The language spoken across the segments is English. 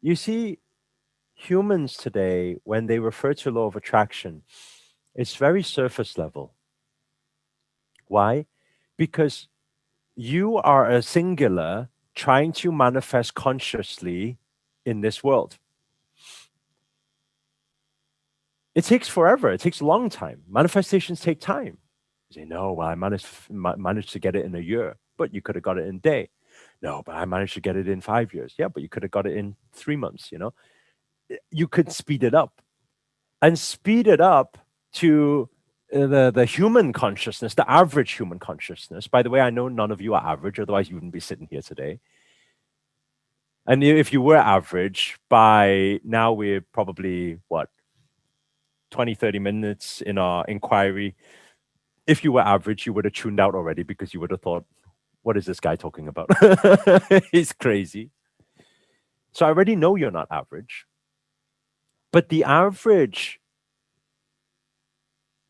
You see, humans today, when they refer to law of attraction, it's very surface level. Why? Because you are a singular trying to manifest consciously in this world. It takes forever. It takes a long time. Manifestations take time. You say, no, well, I managed to get it in a year, but you could have got it in a day. No, but I managed to get it in 5 years. Yeah, but you could have got it in 3 months, you know? You could speed it up and speed it up to the human consciousness, the average human consciousness. By the way, I know none of you are average, otherwise you wouldn't be sitting here today. And if you were average, by now we're probably, what, 20, 30 minutes in our inquiry. If you were average, you would have tuned out already because you would have thought, what is this guy talking about? He's crazy. So I already know you're not average. But the average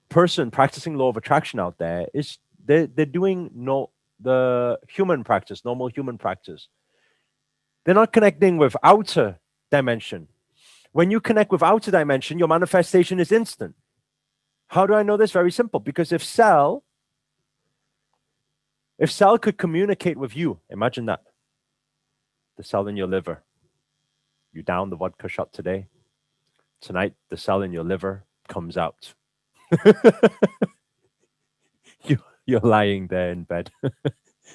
person practicing law of attraction out there is they're doing the human practice, normal human practice. They're not connecting with outer dimension. When you connect with outer dimension, your manifestation is instant. How do I know this? Very simple. Because if cell could communicate with you, imagine that. The cell in your liver. You down the vodka shot today. Tonight, the cell in your liver comes out. You're lying there in bed.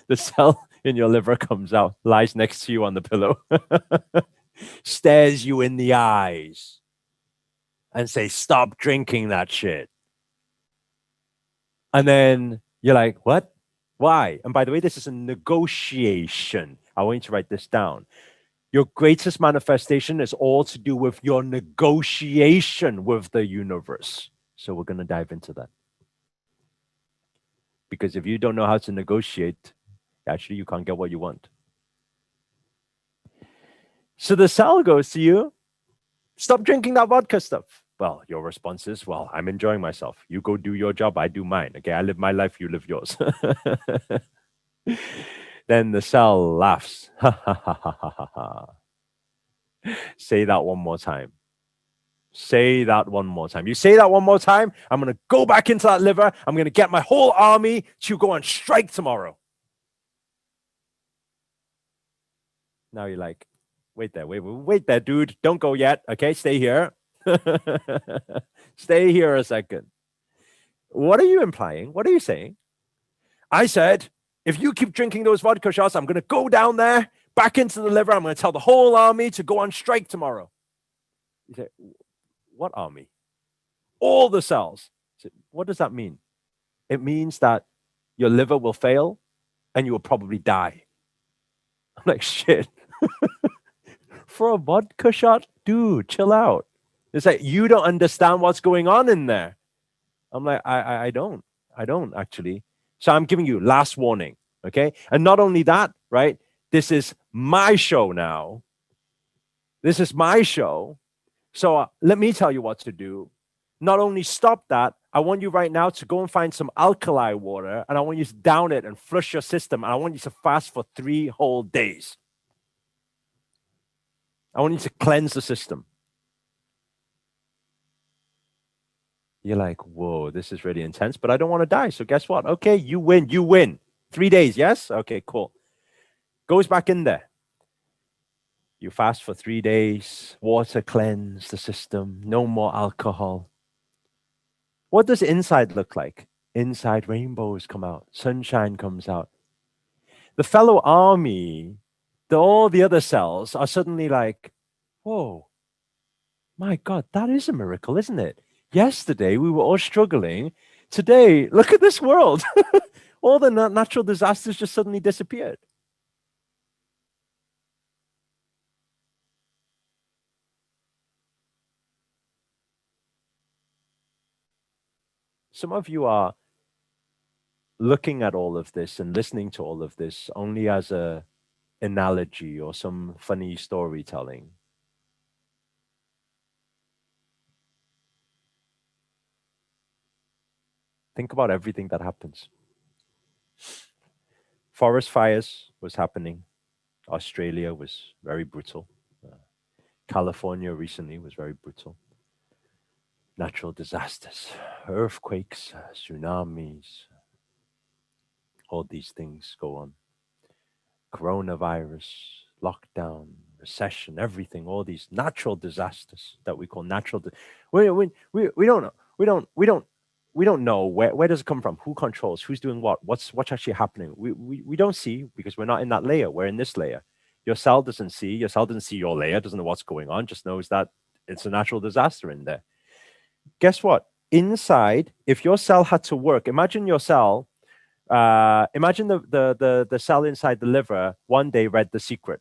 The cell in your liver comes out, lies next to you on the pillow, stares you in the eyes, and say, stop drinking that shit. And then you're like, what? Why? And by the way, this is a negotiation. I want you to write this down. Your greatest manifestation is all to do with your negotiation with the universe. So we're going to dive into that. Because if you don't know how to negotiate, actually, you can't get what you want. So the cell goes to you, stop drinking that vodka stuff. Well, your response is, well, I'm enjoying myself. You go do your job, I do mine. Okay, I live my life, you live yours. Then the cell laughs. Say that one more time. Say that one more time. You say that one more time, I'm going to go back into that liver. I'm going to get my whole army to go on strike tomorrow. Now you're like, wait there, dude. Don't go yet. Okay, stay here. Stay here a second. What are you implying? What are you saying? I said, if you keep drinking those vodka shots, I'm going to go down there, back into the liver. I'm going to tell the whole army to go on strike tomorrow. You say, what army? All the cells. Say, what does that mean? It means that your liver will fail and you will probably die. I'm like, shit. For a vodka shot? Dude, chill out. It's like, you don't understand what's going on in there. I'm like, I don't actually. So I'm giving you last warning, okay? And not only that, right? This is my show now. This is my show. So let me tell you what to do. Not only stop that, I want you right now to go and find some alkali water and I want you to down it and flush your system. And I want you to fast for 3 whole days. I want you to cleanse the system. You're like, whoa, this is really intense, but I don't want to die. So guess what? Okay, you win. 3 days, yes? Okay, cool. Goes back in there. You fast for 3 days, water cleanse the system, no more alcohol. What does inside look like? Inside, rainbows come out, sunshine comes out. The fellow army, all the other cells are suddenly like, whoa, my God, that is a miracle, isn't it? Yesterday, we were all struggling. Today, look at this world. All the natural disasters just suddenly disappeared. Some of you are looking at all of this and listening to all of this only as a analogy or some funny storytelling. Think about everything that happens. Forest fires was happening. Australia was very brutal. California recently was very brutal. Natural disasters, earthquakes, tsunamis, all these things go on. Coronavirus, lockdown, recession, everything, all these natural disasters that we call we don't know. We don't know where does it come from, who controls, who's doing what's actually happening. We don't see because we're not in that layer. We're in this layer. Your cell doesn't see your layer, doesn't know what's going on, just knows that it's a natural disaster in there. Guess what? Inside, if your cell had to work, imagine your cell. Imagine the cell inside the liver one day read The Secret.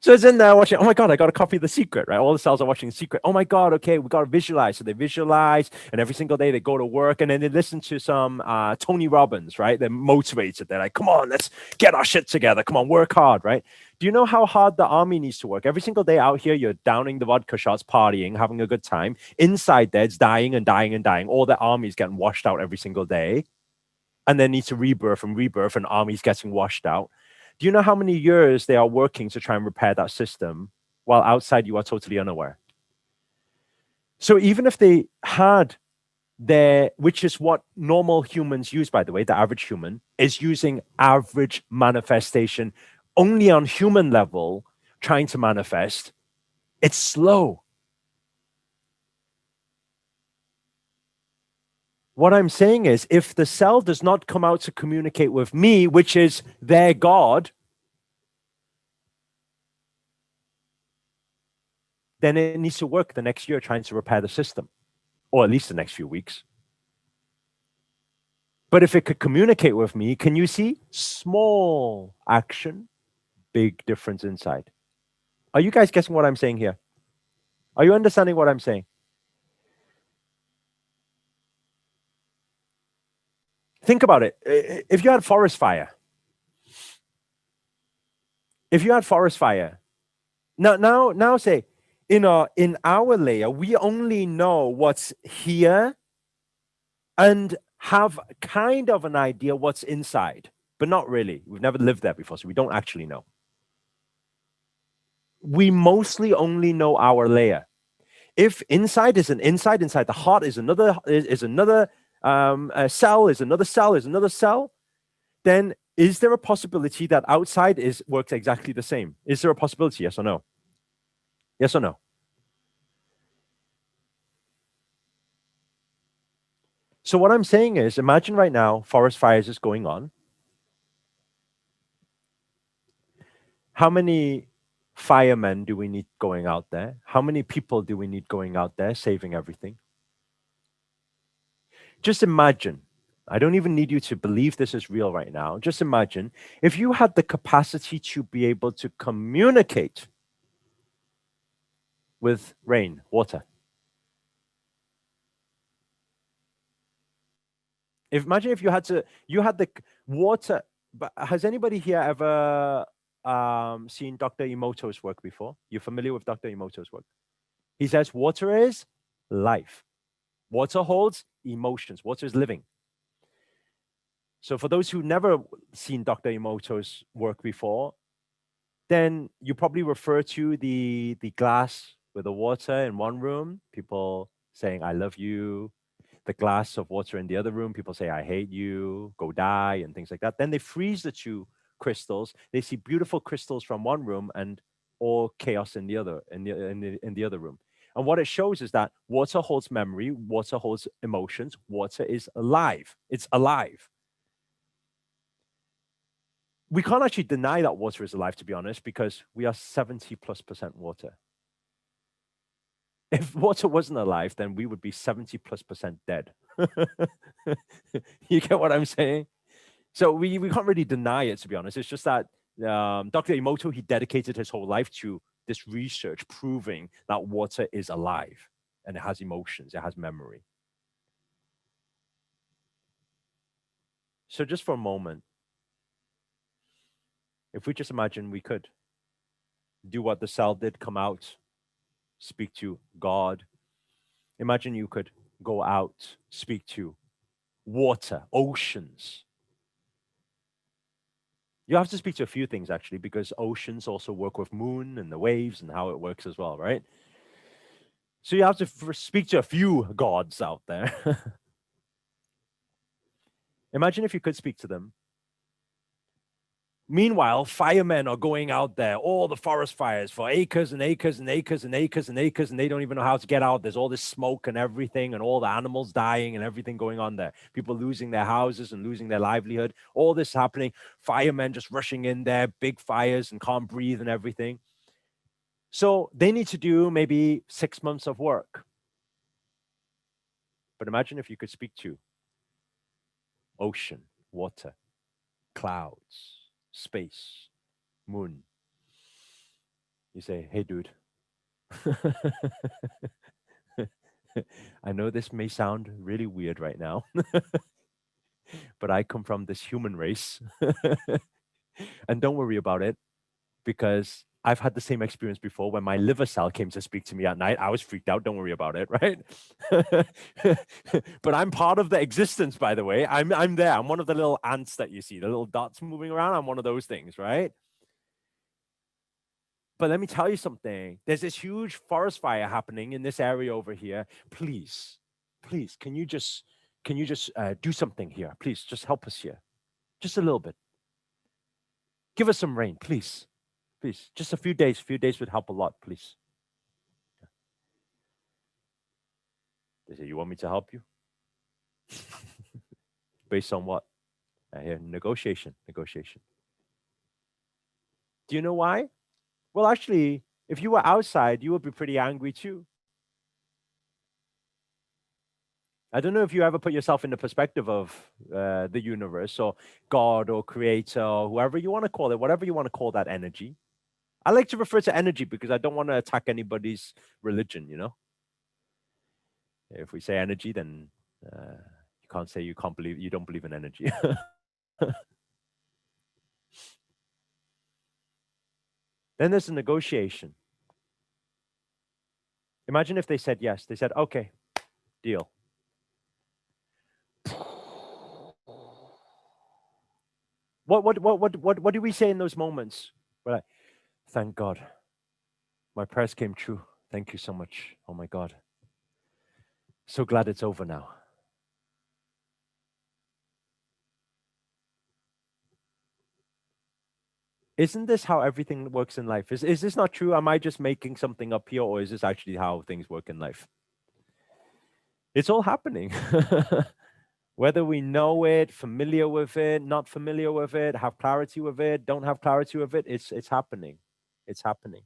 So it's in there watching, oh my God, I got to copy The Secret, right? All the cells are watching The Secret. Oh my God, okay, we got to visualize. So they visualize, and every single day they go to work, and then they listen to some Tony Robbins, right? They're motivated. They're like, come on, let's get our shit together. Come on, work hard, right? Do you know how hard the army needs to work? Every single day out here, you're downing the vodka shots, partying, having a good time. Inside there, it's dying and dying and dying. All the army's getting washed out every single day. And then needs to rebirth, and armies getting washed out. Do you know how many years they are working to try and repair that system while outside you are totally unaware? So even if they had which is what normal humans use, by the way, the average human is using average manifestation only on human level, trying to manifest, it's slow. What I'm saying is, if the cell does not come out to communicate with me, which is their God, then it needs to work the next year trying to repair the system, or at least the next few weeks. But if it could communicate with me, can you see? Small action, big difference inside. Are you guys guessing what I'm saying here? Are you understanding what I'm saying? Think about it. If you had forest fire, now say, in our layer, we only know what's here and have kind of an idea what's inside, but not really. We've never lived there before, so we don't actually know. We mostly only know our layer. If inside is an inside the heart is another cell, is another cell, then is there a possibility that outside works exactly the same? Is there a possibility? Yes or no? Yes or no? So what I'm saying is, imagine right now, forest fires is going on. How many firemen do we need going out there? How many people do we need going out there saving everything? Just imagine. I don't even need you to believe this is real right now. Just imagine if you had the capacity to be able to communicate with rain, water. Imagine if you had the water. But has anybody here ever seen Dr. Emoto's work before? You're familiar with Dr. Emoto's work? He says water is life. Water holds emotions. Water is living. So for those who've never seen Dr. Emoto's work before, then you probably refer to the glass with the water in one room, people saying, I love you. The glass of water in the other room, people say, I hate you, go die, and things like that. Then they freeze the two crystals. They see beautiful crystals from one room and all chaos in the other, in the other room. And what it shows is that water holds memory, water holds emotions, water is alive. It's alive. We can't actually deny that water is alive, to be honest, because we are 70+% water. If water wasn't alive, then we would be 70+% dead. You get what I'm saying? So we can't really deny it, to be honest. It's just that Dr. Emoto, he dedicated his whole life to this research proving that water is alive and it has emotions, it has memory. So just for a moment, if we just imagine we could do what the cell did, come out, speak to God. Imagine you could go out, speak to water, oceans. You have to speak to a few things actually, because oceans also work with moon and the waves and how it works as well, right? So you have to speak to a few gods out there. Imagine if you could speak to them. Meanwhile, firemen are going out there, all the forest fires for acres and acres and acres and acres and acres, and they don't even know how to get out. There's all this smoke and everything, and all the animals dying and everything going on there. People losing their houses and losing their livelihood. All this happening. Firemen just rushing in there, big fires and can't breathe and everything. So they need to do maybe 6 months of work. But imagine if you could speak to ocean, water, clouds, space, moon. You say, hey, dude. I know this may sound really weird right now, but I come from this human race. And don't worry about it, because I've had the same experience before. When my liver cell came to speak to me at night, I was freaked out. Don't worry about it, right? But I'm part of the existence, by the way. I'm there. I'm one of the little ants that you see, the little dots moving around. I'm one of those things, right? But let me tell you something. There's this huge forest fire happening in this area over here. Please, please, can you just do something here? Please, just help us here, just a little bit. Give us some rain, please, please. Just a few days. Few days would help a lot, please. They say, you want me to help you? Based on what? I hear negotiation. Do you know why? Well, actually, if you were outside, you would be pretty angry too. I don't know if you ever put yourself in the perspective of the universe or God or creator or whoever you want to call it, whatever you want to call that energy. I like to refer to energy because I don't want to attack anybody's religion, you know? If we say energy, then you can't say you don't believe in energy. Then there's a negotiation. Imagine if they said yes. They said, okay, deal. What do we say in those moments? We're like, thank God. My prayers came true. Thank you so much. Oh my God. So glad it's over now. Isn't this how everything works in life? Is this not true? Am I just making something up here, or is this actually how things work in life? It's all happening. Whether we know it, familiar with it, not familiar with it, have clarity with it, don't have clarity with it, it's happening. It's happening.